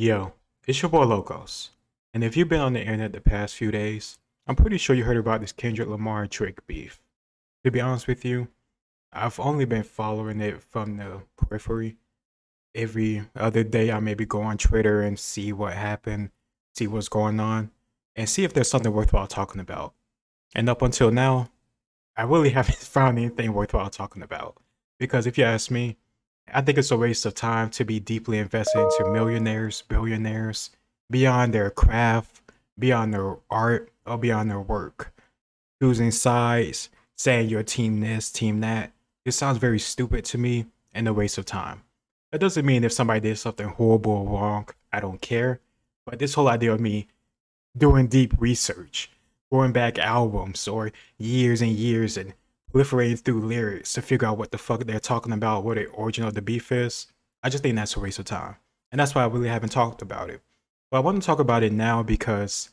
Yo, it's your boy Logos. And if you've been on the internet the past few days, I'm pretty sure you heard about this Kendrick Lamar Drake beef. To be honest with you, I've only been following it from the periphery. Every other day, I maybe go on Twitter and see what happened, see what's going on, and see if there's something worthwhile talking about. And up until now, I really haven't found anything worthwhile talking about. Because if you ask me, I think it's a waste of time to be deeply invested into millionaires, billionaires, beyond their craft, beyond their art, or beyond their work. Choosing sides, saying your team this, team that. It sounds very stupid to me and a waste of time. That doesn't mean if somebody did something horrible or wrong, I don't care. But this whole idea of me doing deep research, going back albums or years and years and proliferating through lyrics to figure out what the fuck they're talking about, what the origin of the beef is, I just think that's a waste of time. And that's why I really haven't talked about it. But I want to talk about it now because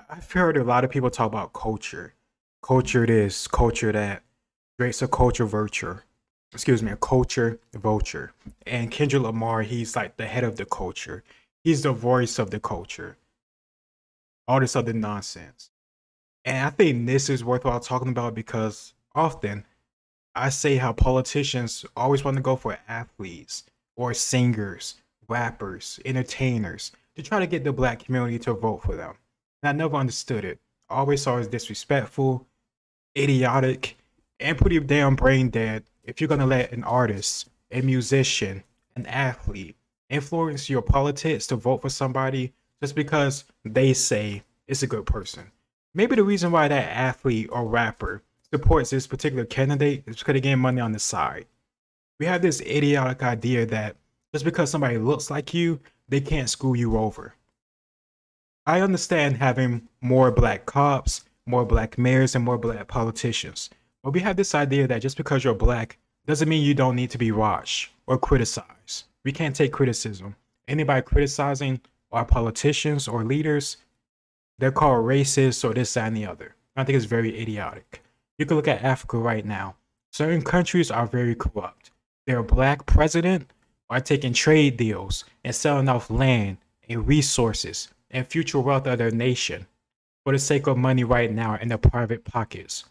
I've heard a lot of people talk about culture. Culture this, culture that. Drake's a culture vulture. Excuse me, a culture vulture. And Kendrick Lamar, he's like the head of the culture. He's the voice of the culture. All this other nonsense. And I think this is worthwhile talking about because often I say how politicians always want to go for athletes or singers, rappers, entertainers to try to get the black community to vote for them. And I never understood it. I always saw it as disrespectful, idiotic, and pretty damn brain dead if you're going to let an artist, a musician, an athlete influence your politics to vote for somebody just because they say it's a good person. Maybe the reason why that athlete or rapper supports this particular candidate is because they get money on the side. We have this idiotic idea that just because somebody looks like you, they can't screw you over. I understand having more black cops, more black mayors, and more black politicians. But we have this idea that just because you're black doesn't mean you don't need to be watched or criticized. We can't take criticism. Anybody criticizing our politicians or leaders, they're called racist or this, that, and the other. I think it's very idiotic. You can look at Africa right now. Certain countries are very corrupt. Their black president are taking trade deals and selling off land and resources and future wealth of their nation for the sake of money right now in their private pockets.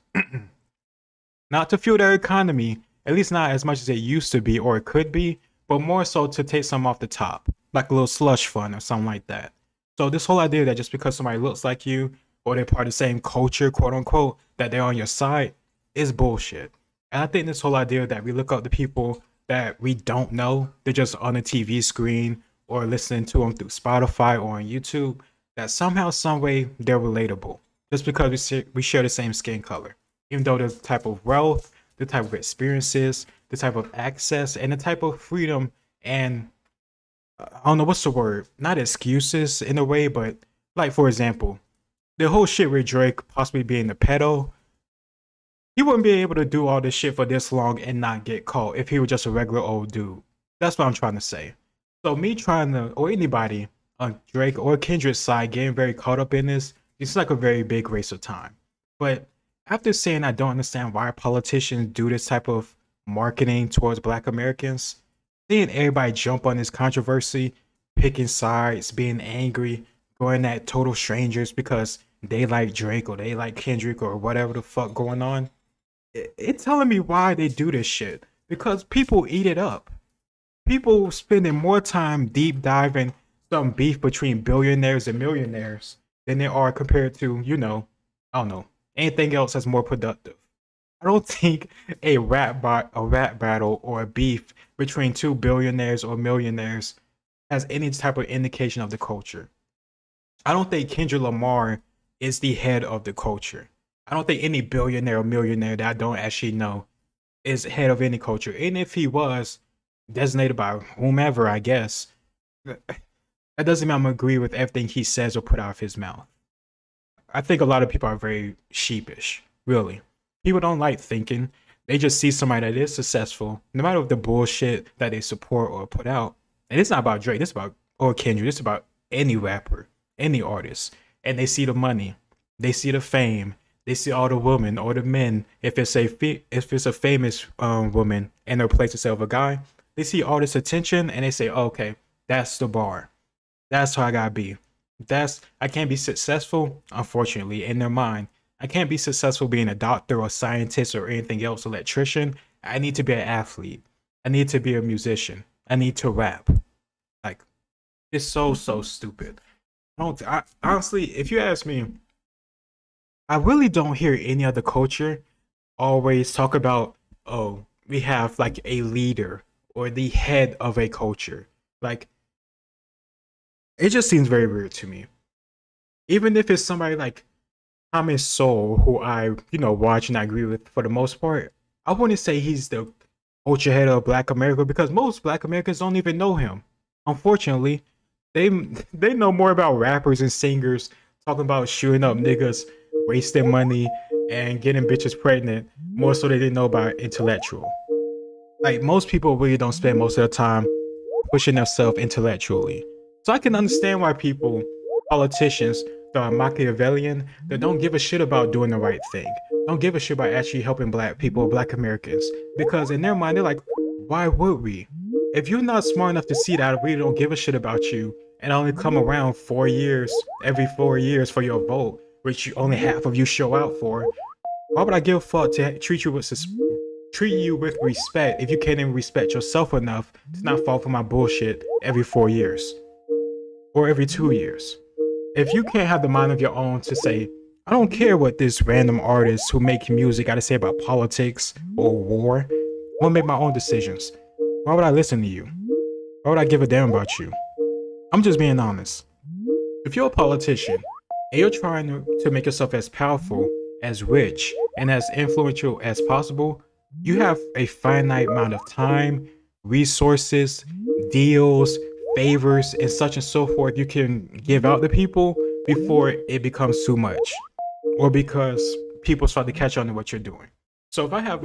Not to fuel their economy, at least not as much as it used to be or it could be, but more so to take some off the top, like a little slush fund or something like that. So this whole idea that just because somebody looks like you or they're part of the same culture, quote unquote, that they're on your side is bullshit. And I think this whole idea that we look up to people that we don't know, they're just on a TV screen or listening to them through Spotify or on YouTube, that somehow, some way they're relatable just because we share the same skin color. Even though the type of wealth, the type of experiences, the type of access, and the type of freedom and I don't know what's the word, not excuses in a way, but like for example, the whole shit with Drake possibly being a pedo, he wouldn't be able to do all this shit for this long and not get caught if he was just a regular old dude. That's what I'm trying to say. So me trying to, or anybody on Drake or Kendrick's side getting very caught up in this, it's like a very big waste of time. But after saying I don't understand why politicians do this type of marketing towards black Americans, seeing everybody jump on this controversy, picking sides, being angry, going at total strangers because they like Drake or they like Kendrick or whatever the fuck going on, it's telling me why they do this shit. Because people eat it up. People spending more time deep diving some beef between billionaires and millionaires than they are compared to, I don't know, anything else that's more productive. I don't think a rap battle or a beef between two billionaires or millionaires has any type of indication of the culture. I don't think Kendrick Lamar is the head of the culture. I don't think any billionaire or millionaire that I don't actually know is head of any culture. And if he was designated by whomever, I guess, that doesn't mean I'm agree with everything he says or put out of his mouth. I think a lot of people are very sheepish, really. People don't like thinking. They just see somebody that is successful, no matter what the bullshit that they support or put out. And it's not about Drake, it's about, or Kendrick, it's about any rapper, any artist. And they see the money, they see the fame, they see all the women or the men. If it's a famous woman and they're placed instead of a guy, they see all this attention and they say, oh, okay, that's the bar. That's how I gotta be. I can't be successful, unfortunately, in their mind. I can't be successful being a doctor or scientist or anything else, electrician. I need to be an athlete. I need to be a musician. I need to rap. Like, it's so stupid. Honestly, if you ask me, I really don't hear any other culture always talk about, oh, we have like a leader or the head of a culture. Like, it just seems very weird to me. Even if it's somebody like Thomas Sowell, who I watch and I agree with for the most part, I wouldn't say he's the culture head of Black America because most Black Americans don't even know him. Unfortunately, they they know more about rappers and singers talking about shooting up niggas, wasting money, and getting bitches pregnant more so they didn't know about intellectual. Like most people really don't spend most of their time pushing themselves intellectually. So I can understand why politicians that are Machiavellian, that don't give a shit about doing the right thing, don't give a shit about actually helping Black people, Black Americans, because in their mind they're like, why would we? If you're not smart enough to see that I really don't give a shit about you, and I only come around 4 years, every 4 years for your vote, which only half of you show out for, why would I give a fuck to treat you with respect if you can't even respect yourself enough to not fall for my bullshit every 4 years or every 2 years? If you can't have the mind of your own to say, I don't care what this random artist who make music got to say about politics or war, I'll make my own decisions. Why would I listen to you? Why would I give a damn about you? I'm just being honest. If you're a politician and you're trying to make yourself as powerful, as rich, and as influential as possible, you have a finite amount of time, resources, deals, favors, and such and so forth you can give out to people before it becomes too much or because people start to catch on to what you're doing. So if I have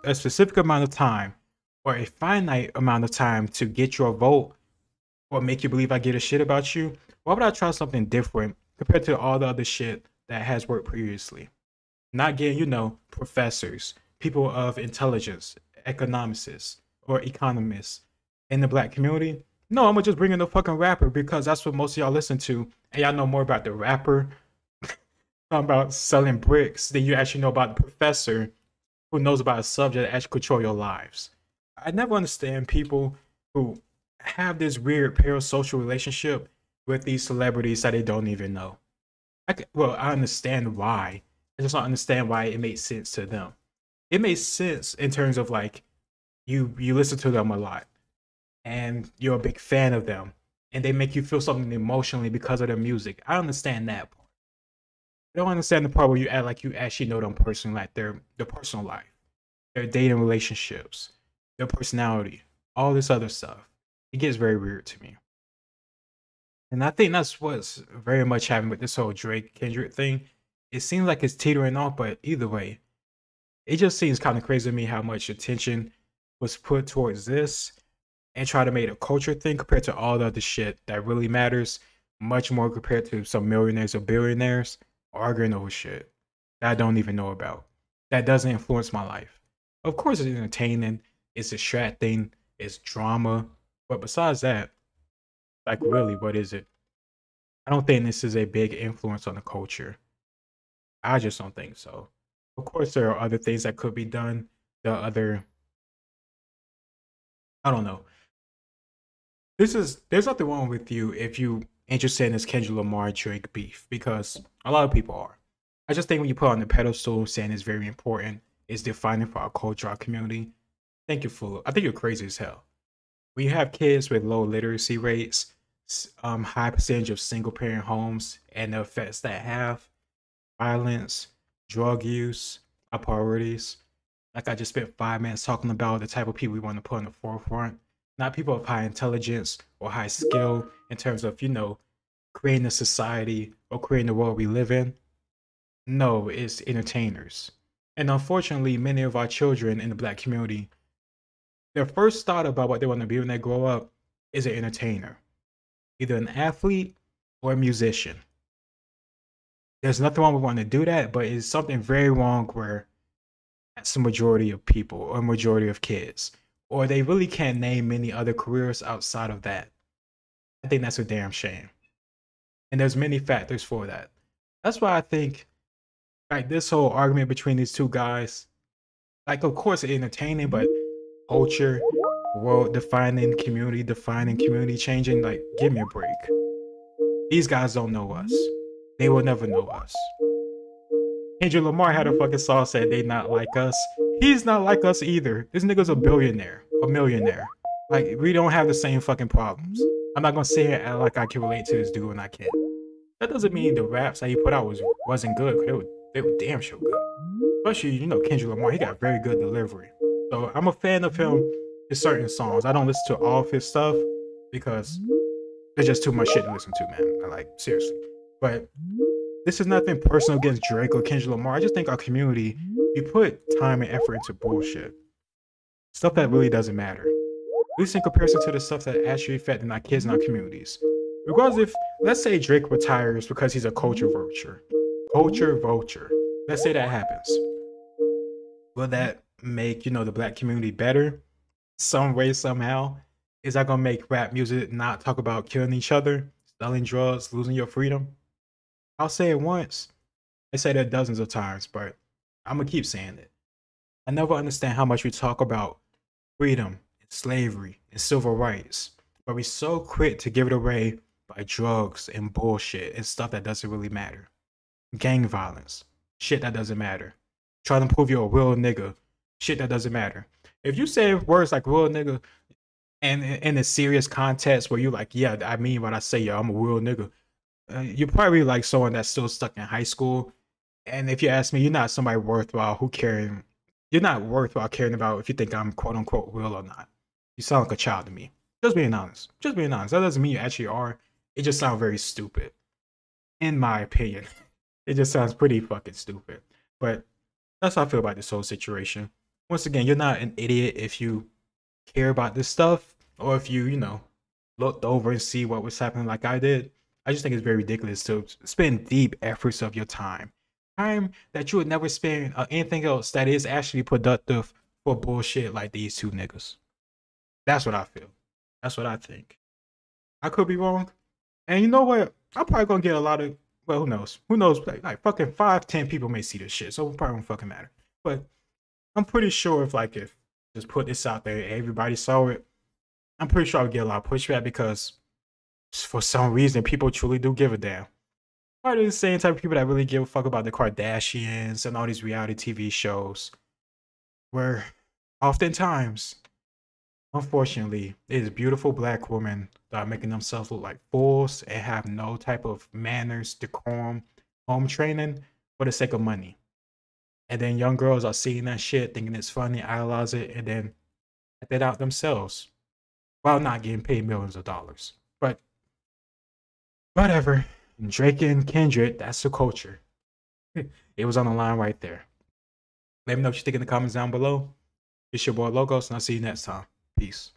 a specific amount of time or a finite amount of time to get your vote or make you believe I give a shit about you, why would I try something different compared to all the other shit that has worked previously? Not getting, professors, people of intelligence, economists, or economists in the Black community. No, I'm gonna just bring in the fucking rapper because that's what most of y'all listen to, and y'all know more about the rapper talking about selling bricks than you actually know about the professor who knows about a subject that actually control your lives. I never understand people who have this weird parasocial relationship with these celebrities that they don't even know. I understand why. I just don't understand why it makes sense to them. It makes sense in terms of like you listen to them a lot and you're a big fan of them and they make you feel something emotionally because of their music. I understand that part. I don't understand the part where you act like you actually know them personally, like their personal life, their dating relationships, their personality, all this other stuff. It gets very weird to me. And I think that's what's very much happening with this whole Drake Kendrick thing. It seems like it's teetering off, but either way, it just seems kind of crazy to me how much attention was put towards this and try to make it a culture thing compared to all the other shit that really matters, much more compared to some millionaires or billionaires arguing over shit that I don't even know about. That doesn't influence my life. Of course, it's entertaining, it's distracting, it's drama, but besides that, like really, what is it? I don't think this is a big influence on the culture. I just don't think so. Of course, there are other things that could be done. I don't know. There's nothing wrong with you if you interested in this Kendrick Lamar Drake beef because a lot of people are. I just think when you put on the pedestal saying it's very important, it's defining for our culture, our community. I think you're crazy as hell. When you have kids with low literacy rates, high percentage of single parent homes, and the effects that have, violence, drug use, our priorities. Like I just spent 5 minutes talking about the type of people we want to put on the forefront, not people of high intelligence or high skill in terms of, creating a society or creating the world we live in. No, it's entertainers. And unfortunately, many of our children in the Black community, their first thought about what they want to be when they grow up is an entertainer, either an athlete or a musician. There's nothing wrong with wanting to do that, but it's something very wrong where that's the majority of people or majority of kids, or they really can't name many other careers outside of that. I think that's a damn shame. And there's many factors for that. That's why I think like this whole argument between these two guys, like of course entertaining, but culture, world defining, community changing, like give me a break. These guys don't know us. They will never know us. Kendrick Lamar had a fucking song said they not like us. He's not like us either. This nigga's a billionaire, a millionaire. Like we don't have the same fucking problems. I'm not gonna say it like I can relate to this dude and I can't. That doesn't mean the raps that he put out wasn't good. They were damn sure good. Especially, you know, Kendrick Lamar, he got very good delivery. So I'm a fan of him in certain songs. I don't listen to all of his stuff because there's just too much shit to listen to, man. Like, seriously. But this is nothing personal against Drake or Kendrick Lamar. I just think our community, we put time and effort into bullshit. Stuff that really doesn't matter. At least in comparison to the stuff that actually affecting our kids and our communities. Regardless if, let's say Drake retires because he's a culture vulture. Culture vulture. Let's say that happens. Will that make, you know, the black community better? Some way, somehow? Is that gonna make rap music not talk about killing each other, selling drugs, losing your freedom? I'll say it once. I say that dozens of times, but I'm gonna keep saying it. I never understand how much we talk about freedom and slavery and civil rights, but we're so quick to give it away by drugs and bullshit and stuff that doesn't really matter. Gang violence, shit that doesn't matter. Trying to prove you're a real nigga, shit that doesn't matter. If you say words like real nigga and in a serious context where you're like, yeah, I mean what I say, yeah, I'm a real nigga, you're probably like someone that's still stuck in high school. And if you ask me, you're not somebody worthwhile you're not worthwhile caring about if you think I'm quote unquote real or not. You sound like a child to me. Just being honest. Just being honest. That doesn't mean you actually are. It just sounds very stupid. In my opinion. It just sounds pretty fucking stupid. But that's how I feel about this whole situation. Once again, you're not an idiot if you care about this stuff, or if you know, looked over and see what was happening like I did. I just think it's very ridiculous to spend deep efforts of your time that you would never spend anything else that is actually productive for bullshit like these two niggas. That's what I feel. That's what I think. I could be wrong. And you know what? I'm probably gonna get a lot of, well, who knows? Who knows? Like fucking 5-10 people may see this shit, so it probably won't fucking matter. But I'm pretty sure if just put this out there, everybody saw it, I'm pretty sure I would get a lot of pushback because for some reason people truly do give a damn. Probably the same type of people that really give a fuck about the Kardashians and all these reality TV shows, where oftentimes, unfortunately, it is beautiful black women that are making themselves look like fools and have no type of manners, decorum, home training for the sake of money. And then young girls are seeing that shit, thinking it's funny, idolize it, and then act it out themselves while not getting paid millions of dollars. But whatever. Drake and Kendrick, that's the culture. It was on the line right there. Let me know what you think in the comments down below. It's your boy Logos, and I'll see you next time. Peace.